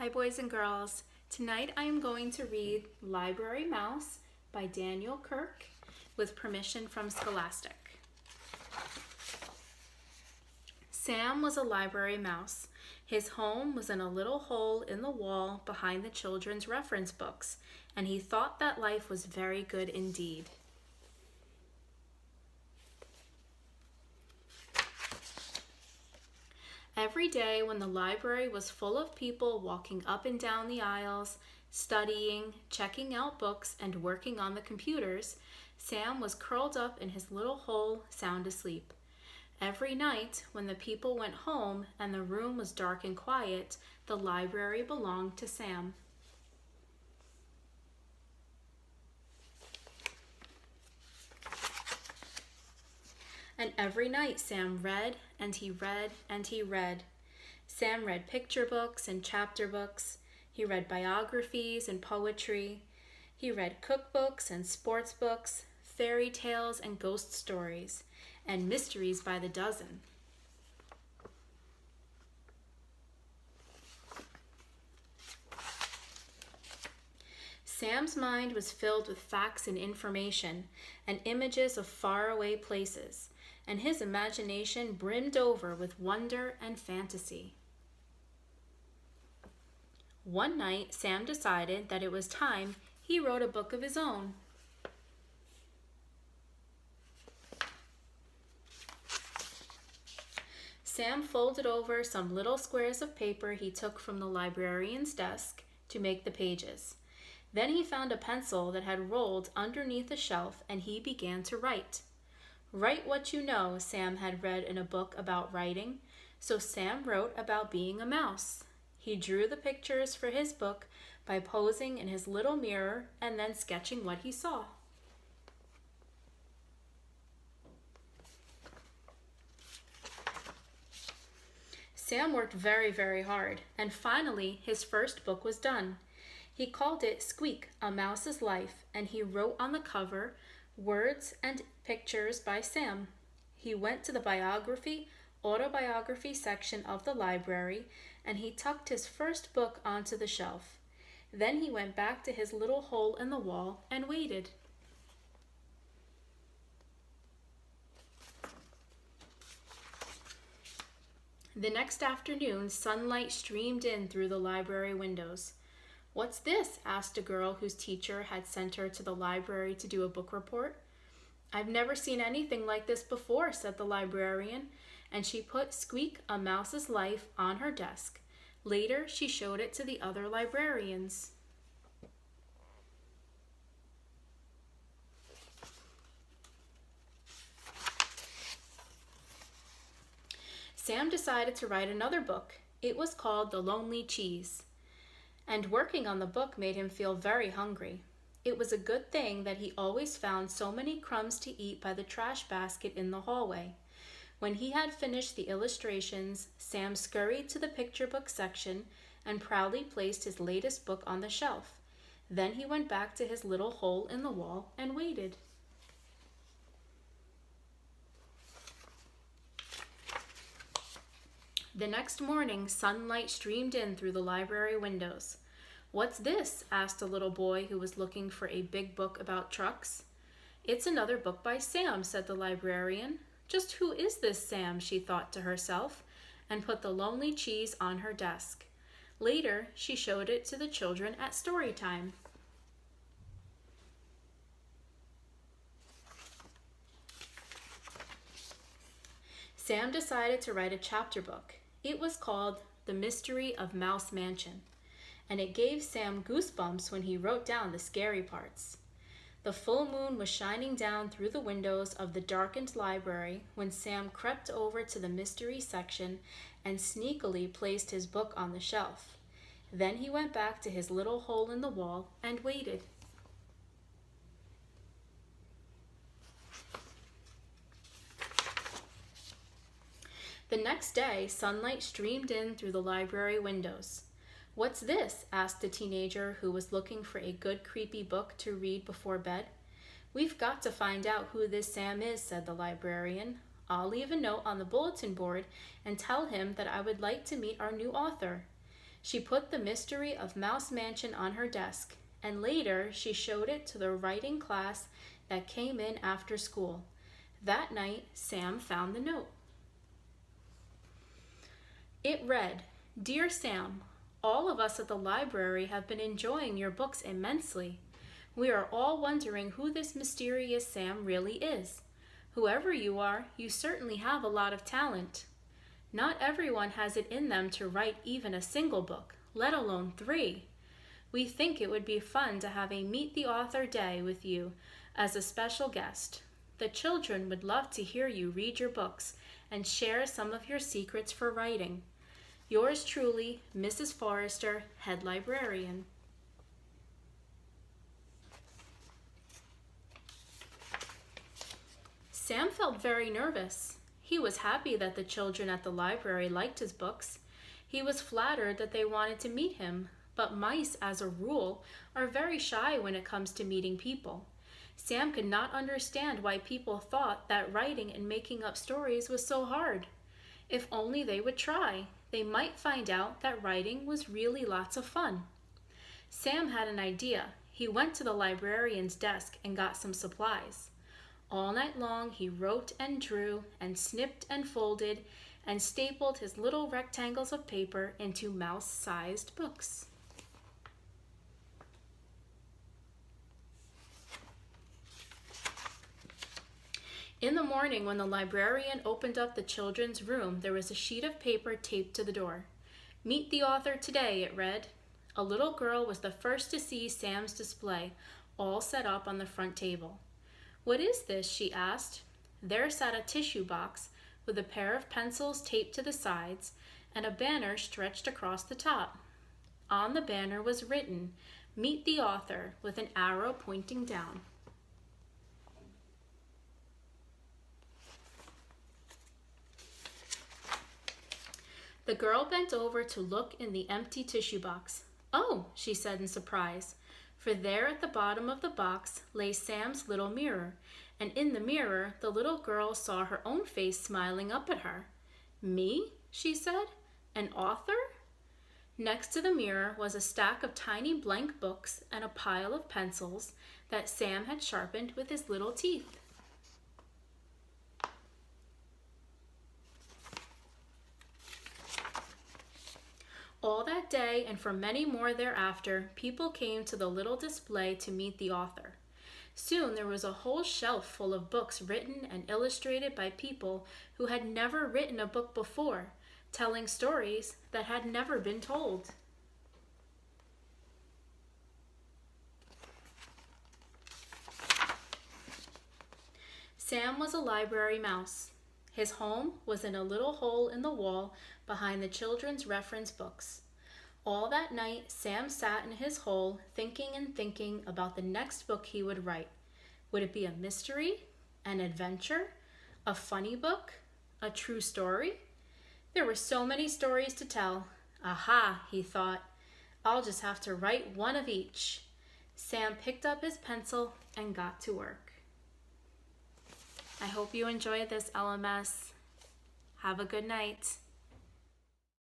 Hi boys and girls. Tonight I am going to read Library Mouse by Daniel Kirk with permission from Scholastic. Sam was a library mouse. His home was in a little hole in the wall behind the children's reference books, and he thought that life was very good indeed. Every day when the library was full of people walking up and down the aisles, studying, checking out books, and working on the computers, Sam was curled up in his little hole, sound asleep. Every night, when the people went home and the room was dark and quiet, the library belonged to Sam. And every night Sam read, and he read, and he read. Sam read picture books and chapter books. He read biographies and poetry. He read cookbooks and sports books, fairy tales and ghost stories, and mysteries by the dozen. Sam's mind was filled with facts and information and images of faraway places, and his imagination brimmed over with wonder and fantasy. One night, Sam decided that it was time he wrote a book of his own. Sam folded over some little squares of paper he took from the librarian's desk to make the pages. Then he found a pencil that had rolled underneath a shelf, and he began to write. Write what you know, Sam had read in a book about writing, so Sam wrote about being a mouse. He drew the pictures for his book by posing in his little mirror and then sketching what he saw. Sam worked very, very hard, and finally his first book was done. He called it Squeak, A Mouse's Life, and he wrote on the cover words and pictures by Sam. He went to the autobiography section of the library, and he tucked his first book onto the shelf. Then he went back to his little hole in the wall and waited. The next afternoon, sunlight streamed in through the library windows. "What's this?" asked a girl whose teacher had sent her to the library to do a book report. "I've never seen anything like this before," said the librarian, and she put Squeak, A Mouse's Life on her desk. Later, she showed it to the other librarians. Sam decided to write another book. It was called The Lonely Cheese, and working on the book made him feel very hungry. It was a good thing that he always found so many crumbs to eat by the trash basket in the hallway. When he had finished the illustrations, Sam scurried to the picture book section and proudly placed his latest book on the shelf. Then he went back to his little hole in the wall and waited. The next morning, sunlight streamed in through the library windows. "What's this?" asked a little boy who was looking for a big book about trucks. "It's another book by Sam," said the librarian. "Just who is this Sam?" she thought to herself, and put The Lonely Cheese on her desk. Later, she showed it to the children at story time. Sam decided to write a chapter book. It was called The Mystery of Mouse Mansion, and it gave Sam goosebumps when he wrote down the scary parts. The full moon was shining down through the windows of the darkened library when Sam crept over to the mystery section and sneakily placed his book on the shelf. Then he went back to his little hole in the wall and waited. The next day, sunlight streamed in through the library windows. "What's this?" asked a teenager who was looking for a good creepy book to read before bed. "We've got to find out who this Sam is," said the librarian. "I'll leave a note on the bulletin board and tell him that I would like to meet our new author." She put the mystery of Mouse Mansion on her desk, and later she showed it to the writing class that came in after school. That night, Sam found the note. It read, "Dear Sam, all of us at the library have been enjoying your books immensely. We are all wondering who this mysterious Sam really is. Whoever you are, you certainly have a lot of talent. Not everyone has it in them to write even a single book, let alone 3. We think it would be fun to have a Meet the Author Day with you as a special guest. The children would love to hear you read your books and share some of your secrets for writing. Yours truly, Mrs. Forrester, Head Librarian." Sam felt very nervous. He was happy that the children at the library liked his books. He was flattered that they wanted to meet him, but mice, as a rule, are very shy when it comes to meeting people. Sam could not understand why people thought that writing and making up stories was so hard. If only they would try, they might find out that writing was really lots of fun. Sam had an idea. He went to the librarian's desk and got some supplies. All night long he wrote and drew and snipped and folded and stapled his little rectangles of paper into mouse-sized books. In the morning, when the librarian opened up the children's room, there was a sheet of paper taped to the door. "Meet the author today," it read. A little girl was the first to see Sam's display, all set up on the front table. "What is this?" she asked. There sat a tissue box with a pair of pencils taped to the sides and a banner stretched across the top. On the banner was written, "Meet the author," with an arrow pointing down. The girl bent over to look in the empty tissue box. "Oh," she said in surprise, for there at the bottom of the box lay Sam's little mirror, and in the mirror the little girl saw her own face smiling up at her. "Me?" she said. "An author?" Next to the mirror was a stack of tiny blank books and a pile of pencils that Sam had sharpened with his little teeth. All that day and for many more thereafter, people came to the little display to meet the author. Soon there was a whole shelf full of books written and illustrated by people who had never written a book before, telling stories that had never been told. Sam was a library mouse. His home was in a little hole in the wall behind the children's reference books. All that night, Sam sat in his hole thinking and thinking about the next book he would write. Would it be a mystery, an adventure, a funny book, a true story? There were so many stories to tell. Aha, he thought, I'll just have to write one of each. Sam picked up his pencil and got to work. I hope you enjoyed this, LMS. Have a good night.